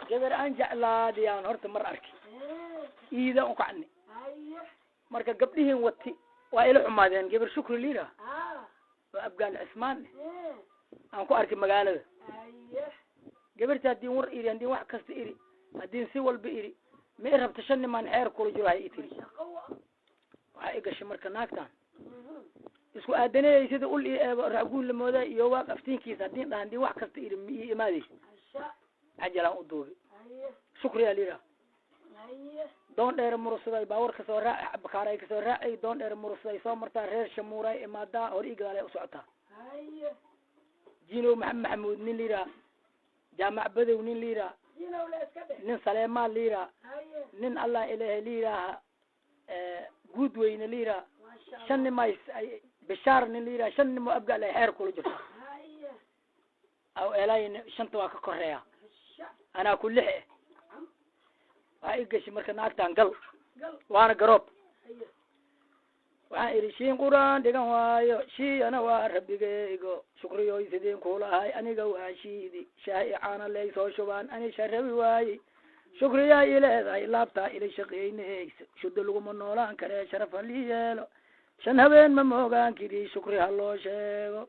gabar aan jeclaadi aan horta mar arki iida u kacni marka gabdhihiin wati waa ila xumaadeen gabar shukri liira waa abgaal cismaan aan ku arki magaalada gabarta hadii war iri hadii wax kasta iri hadii si walba iri ma rabta shan man xeer kula jiro hay itiri waxa iga shimarka naagtan isku aadanay sida ul raaguun lamooda iyo waa aftiinkiisa hadii dhaandii wax kasta iri mi imaadi ajalan u duubi shukriya liira doon dheer murusaday baawar ka soo raac bakaaray ka soo raacay doon dheer murusaday soo martaa reer shamuuray imaada hor igaalay u socota jino maxamuud nin liira jaamac badow nin liira nin saleemaan liira nin allah ilaahay liira guud weyne liira shan mays bishaar nin liira shan mo abgaal ay xeer kula jirto aw eelayn shanta waa ka koreeya ana ku lix ay gashi marka naagtan gal waana garoob waxaan iri shiin quraan dhigan waayo shii ana waa rabbigaygo shukriyo sideen kulahay aniga waa shiidi shaay caana lay soo shubaan ani sharabi waaye shukriya ileedahay laabta ila shaqeynayso shudo lagu noolaan kare sharaf li yeelo shan habeen ma moogaan kiri shukri haloo sheego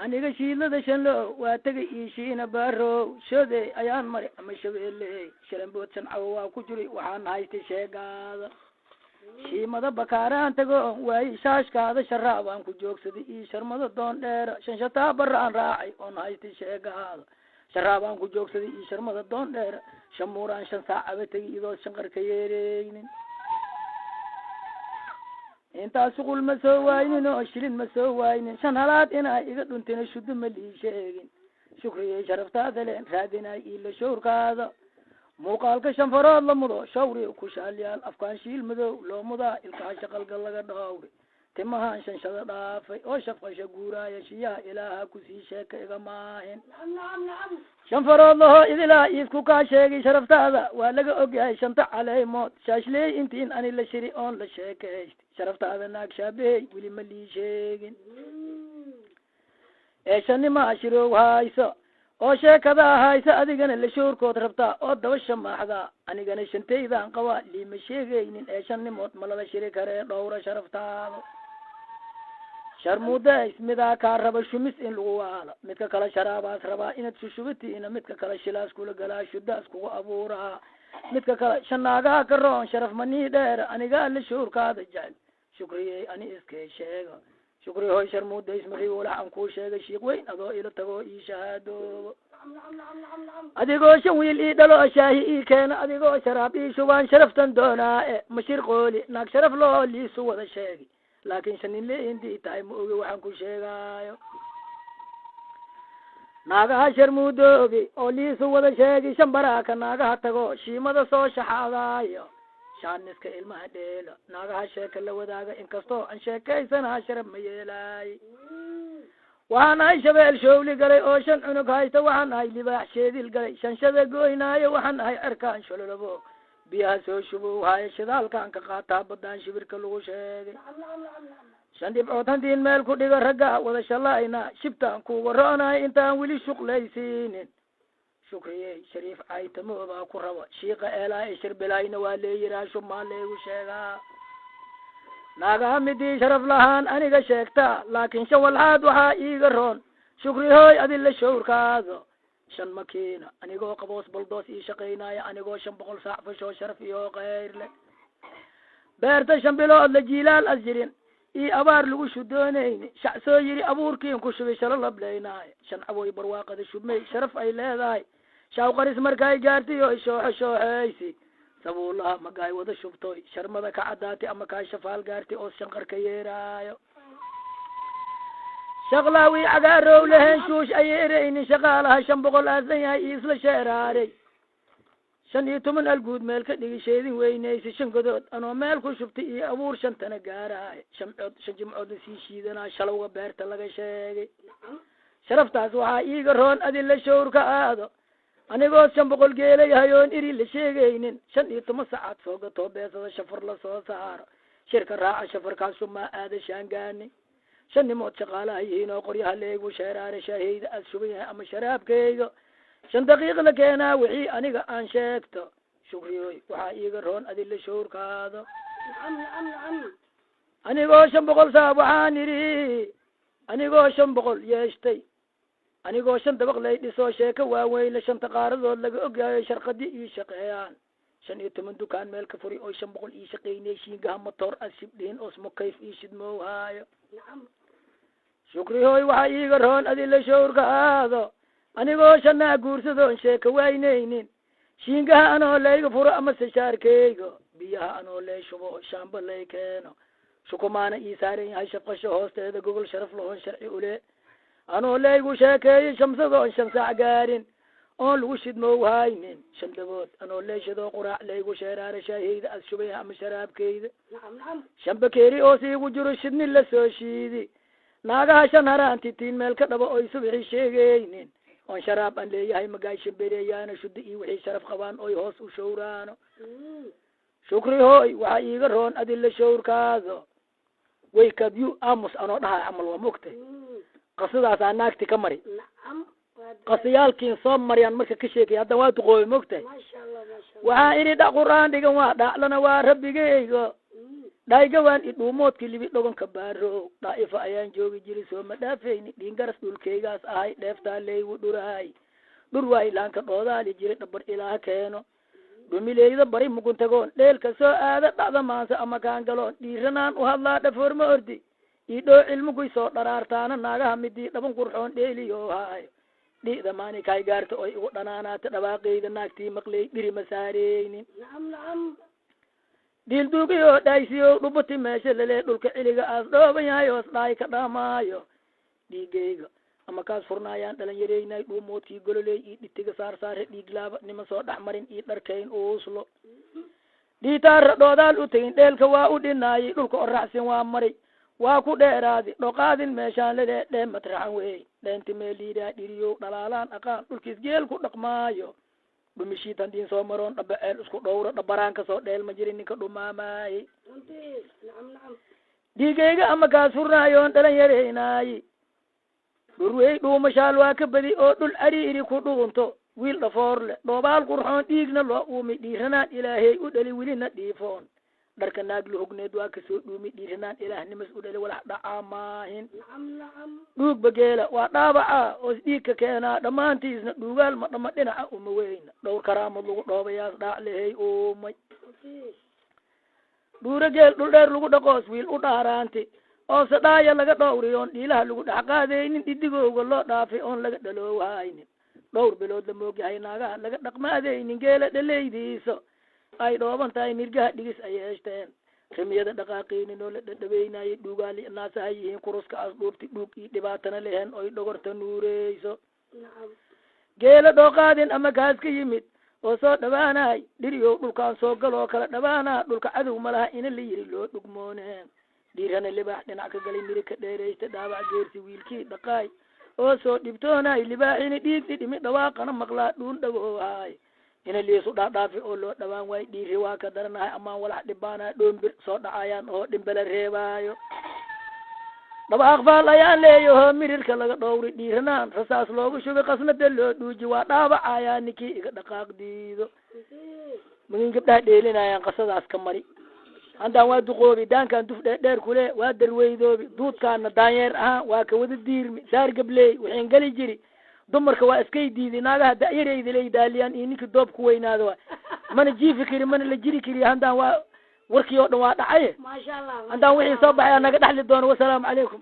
aniga shiilada shanlo waa tagay ishiina baro shode ayaan mari ama shabeelle shalambood san waa ku jiri waxaan haystay sheegaada shiimada bakaaraan tago way shaashkaada sharaabaan ku joogsaday ii sharmada doon dheer shanshata baraan raacay oon haystay sheegaada sharaabaan ku joogsaday ii sharmada doon dheer shamuuraan shan saacaba tagay idoo shanqar ka yeereynin inta suqul ma soo waaynin oo shilin ma soo waaynin shan halaad inay iga dhuntina shudu ma lii sheegin shukriye sharaftaada leen raadinay ila showrkaada muuqaalka shan farood la mudo shawri ku shaalyaal afkaan shiil madow loo mudaa ilkaha shaqalgal laga dhawri timahaan shanshada dhaafay oo shafqasha guuraaya shiyaha ilaaha ku sii sheeka iga maahin shan farood laho idilaa iidku kaa sheegay sharaftaada waa laga ogyahay shanta caleymood shaashley intiin ani la shiri oon la sheekayst sharaftaada naag shaabehey weli ma lii sheegin ee shanima shirow hayso oo sheekada hayso adigana la shoorkood rabtaa oo daba shamaaxda anigana shantaydan qaba liima sheegaynin ee shanimood ma laba shiri karee dhowra sharaftaada sharmuuda ismidaa kaa raba shumis in lagu waalo midka kale sharaabaas rabaa inaad shushubatiina midka kale shilaas kula galaa shudaas kugu abuuraa midka kale shanaagaa ka roon sharaf manii dheer anigaa la shoorkaada jecel shukriyey ani iskay sheega shukri hoy sharmuuda ismari walax aan kuu sheegay shiiq weyn adoo ila tago ii shahaadoobo adigoo shan wiil ii dhalo shaahi ii keena adigoo sharaab ii shubaan sharaftan doonaa mashir qooli naag sharaf loo liisu wada sheegi laakiin shanin le indii tahay ma ogi waxaan ku sheegaayo naagaha sharmuudoobi oo liisu wada sheegi shan baraaka naagaha tago shiimada soo shaxaadaayo shaaniska ilmaha dheelo naagaha sheeka la wadaaga inkastoo aan sheekaysanaha sharaf ma yeelaay waxaan ahay shabeel showli galay oo shan cunug haysta waxaan ahay libaax sheedil galay shanshada goynaayo waxaan ahay cerkaan shololabo biyaha soo shubow haayo shidaalkaan ka qaataa badaan shibirka lagu sheegay shan dhibcood hantiin meel ku dhiga ragga wada shalayna shibtaan kuga ro'nahay intaan weli shuqlaysiinin shukriye shariif caytamoobaa ku rabo shiiqa eelaa ee shirbilayna waa leeyiraa shumaa leegu sheegaa naagaha midii sharaf lahaan aniga sheegtaa laakiin shan walxaad waxaa iiga roon shukrihoy adila showrkaado shan makiina anigoo qaboos baldoos ii shaqaynaya anigoo 500 saac fashoo sharaf iyo khayr leh beerta shan bilood la jiilaal asjirin ii abaar lagu shudoonayni shac soo yiri abuurkiin ku shubay shala lableynaayo shan aboy barwaaqada shubmay sharaf ay leedahay shaw qaris markay gaartay oo shooxaysi sabuulaha magaay wada shubtooy sharmada ka cadaatay ama ka shafaal gaartay oo shanqar ka yeeraayo shaqlaawi cagaarow lehen shuush ay ereynin shaqaalaha 500 aasan yahay isla sheeraaray 15 alguud meel ka dhigi sheedin weynaysi shan godood anoo meel ku shubtay iyo abuur shantana gaaraay shan jimcood si shiidana shalowga beerta laga sheegay sharaftaas waxa iiga roon adin la showrka aado anigoo 500 geelay hayoon iri la sheegaynin 15 saacad soo gato beesada shafar la soo saaro shirka raaca shafarkaas ma aada shaangaani shanimood shaqaalaha yihiin oo qoryaha leegu sheeraare shaahid as shubay ama sharaabkayga shan daqiiq la keenaa wixii aniga aan sheegto shukriyoy waxaa iiga roon adila shawrkaado anigoo 500 saab waxaan idhi anigoo 500 yeeshtay anigoo 5 dabaq lay dhisoo sheeko waaweyn la 5 qaaradood laga ogyahay sharqadi ii shaqeeyaan 15 dukaan meel ka furi oo 500 ii shaqeynay shiingaha motor asibdhin osmo kayf ii shidmoo haayo shukriyoy waxaa iiga roon adila shawrkaado anigoo 5 guursadoon sheeko waynaynin shiingaha anoo layga furo ama sashaarkeyga biyaha anoo lay shubo shaamba lay keeno shukumaana ii saaran yahay shaqasho hoosteeda gogol sharaf lahoon sharci ule anoo laygu sheekeeyey shamsadoon 5 saac gaarin oon lagu shidmoo haynin 5 dabood anoo leeshadoo quraac laygu sheeraara shaaheyda as shubaya ama sharaabkeyda 5 bakeeri oo siigu jiro shidni la soo shiidi naagaha 5 haraantitiin meel ka dhabo oy subaxii sheegaynin oon sharaab aan leeyahay magaasha bereeyaana shudda iyo wixii sharaf qabaan oy hoos u shawraano shukriyoy waxaa iiga roon adila shawrkaado way kabyu aamus anoo dhahay camal waa mogtay qasidaasaa naagti ka mari qasiyaalkiin soo mariyaan marka ka sheekay hadda waa duqooy mogtay waxaa idhi dhac quraan dhigan waa dhaclana waa rabbigeyga dhaygawaan idhuumoodkii libi dhoganka baaro dhaa'ifa ayaan joogi jiri soo ma dhaafayni dhiingaras dhulkeygaas ahay dheeftaa leygu dhurahay dhur waa ilaanka dhoodaali jiri dhabar ilaah keeno dhumileyda bari muguntagoon dheelka soo aada dhacda maanse ama kaan galoon dhiiranaan u hadlaa dhafoorma ordi idhoo cilmuguy soo dharaartaana naagaha midii dhaban qurxoon dheeliyo haayo dhi'da maanikay gaarta oy igu dhanaanaata dhawaaqeyda naagtii maqley dhiri ma saareynin dhiilduugiyoo dhaysiyo dhubuti meesha lalee dhulka ciliga aas dhooban yahay hoos dhaay ka dhaamaayo dhiigeyga ama kaas furnaayaan dhalinyareynay dhuumoodkii gololey io dhitiga saarsaare dhiiglaaba nima soo dhexmarin io dharkayn uuslo dhiitaara dhoodaal u tegin dheelka waa u dhinaayay dhulka oraxsin waa maray waa ku dheeraadi dhoqaadin meeshaan ladee dhee matraxan wey dheenti meeliidaa dhiriyow dhalaalaan aqaan dhulkiis geel ku dhaqmaayo dhumishiitan diin soo maroon dhabaceel isku dhowro dhabaraan kasoo dheel ma jirin ninka dhumaamaaye dhiigeyga ama kaas furnaayoon dhalinyareynaaye dhurwey dhuumashaal waa ka badi oo dhul ariiri ku dhuunto wiil dhafoorle dhoobaal qurxoon dhiigna loo uumi dhiiranaan ilaahey u dhali welina dhiifoon dharka naag la hogneed waa kasoo dhuumi dhiiranaan ilaahnimas u dhali walax dhacaa maahin dhuug bageela waa dhaabaca oos dhiigka keenaa dhammaantiisna dhuugaal ma dhama dhinaca uma weyna dhowr karaamad lagu dhoobayaas dhaaclehey uumay dhuura geel dhul dheer lagu dhaqoos wiil u dhaaraanti oose dhaaya laga dhowriyoon dhiilaha lagu dhex qaadaynin dhidigowga loo dhaafay oon laga dhaloowhaynin dhowr bilood la moogyahay naagaha laga dhaqmaadaynin geela dhaleydiisa ay dhooban tahay nirgaha dhigis ay yeeshteen rimiyada dhaqaaqeynin oo la dhadhaweynayay dhuugaali naasaha yihiin kuruska as dhuubti dhuug io dhibaatana lehen oy dhogorta nuureyso geela dhooqaadin ama kaas ka yimid oo soo dhawaanahay dhiriyow dhulkaan soo galoo kala dhawaanaa dhulka cadow malaha ina la yiri loo dhugmooneen dhiirana libaax dhinac ka galay miri ka dheeraysta dhaawac geersi wiilkii dhaqaay oo soo dhibtoonay libaaxina dhiigdi dhimi dhawaaqana maqlaa dhuun dhagoohaay ina liisu dhaadhaafi oo loo dhawaan waay dhiiri waa ka daranahay amaan walax dhibaana dhoombir soo dhacayaan oo dhimbala reebaayo dhawaaq faal ayaan leeyaho mirirka laga dhowri dhiiranaan rasaas loogu shubay qasnada loo dhuuji waa dhaawacayaa ninkii iga dhaqaaq diido magin gabdhaha dheelinayaan qasadaas ka mari haddaan waa duqoobi daankaan duf dheer kule waa darweydoobi duudkaana daanyeer ahaan waa ka wada diirmi saar gabley waxaan geli jiri dumarka waa iskay diiday naagaha da'yareyda lay daaliyaan iyo ninkii doob ku weynaado waa mana jiifi kari mana la jiri kari haddaan waa warkii oo dhan waa dhacaye ما شاء الله haddaan wixii soo baxay naga dhaxli doono wasalaamu calaykum